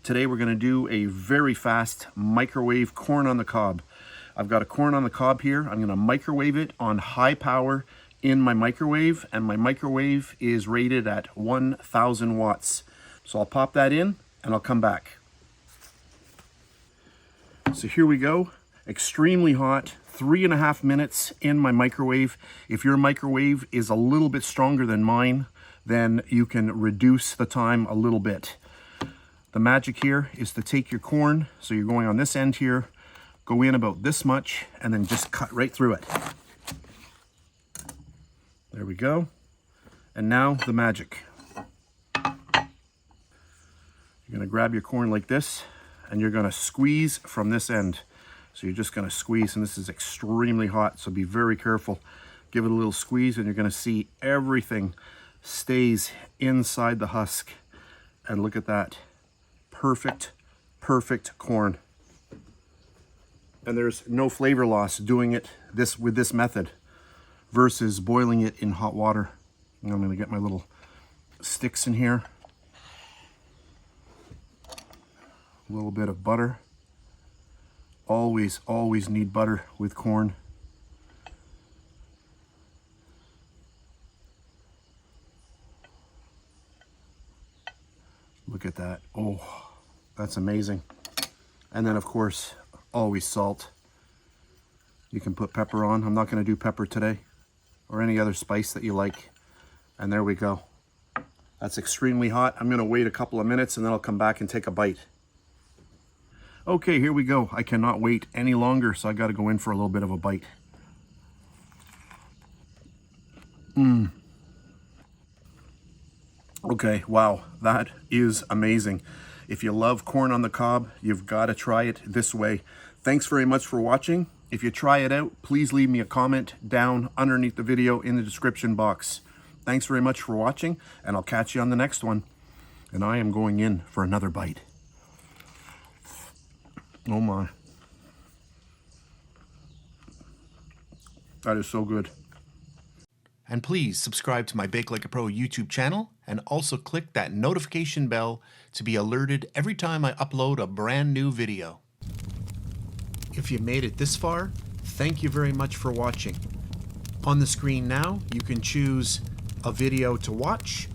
Today we're going to do a very fast microwave corn on the cob. I've got a corn on the cob here. I'm going to microwave it on high power in my microwave, and my microwave is rated at 1000 watts. So I'll pop that in and I'll come back. So here we go. Extremely hot, 3.5 minutes in my microwave. If your microwave is a little bit stronger than mine, then you can reduce the time a little bit. The magic here is to take your corn, so you're going on this end here, go in about this much, and then just cut right through it. There we go. And now the magic. You're gonna grab your corn like this, and you're gonna squeeze from this end. So you're just gonna squeeze, and this is extremely hot, so be very careful. Give it a little squeeze, and you're gonna see everything stays inside the husk. And look at that. Perfect, perfect corn. And there's no flavor loss doing it with this method versus boiling it in hot water. And I'm gonna get my little sticks in here. A little bit of butter. Always need butter with corn. Look at that. Oh, that's amazing. And then of course, always salt. You can put pepper on. I'm not going to do pepper today, or any other spice that you like. And there we go. That's extremely hot. I'm going to wait a couple of minutes and then I'll come back and take a bite. Okay, here we go. I cannot wait any longer, so I got to go in for a little bit of a bite. Okay, wow, that is amazing. If you love corn on the cob, you've got to try it this way. Thanks very much for watching. If you try it out, please leave me a comment down underneath the video in the description box. Thanks very much for watching, and I'll catch you on the next one. And I am going in for another bite. Oh my. That is so good. And please subscribe to my BakeLikeAPro YouTube channel, and also click that notification bell to be alerted every time I upload a brand new video. If you made it this far, thank you very much for watching. On the screen now, you can choose a video to watch,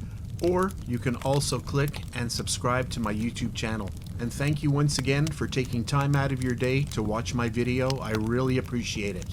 or you can also click and subscribe to my YouTube channel. And thank you once again for taking time out of your day to watch my video. I really appreciate it.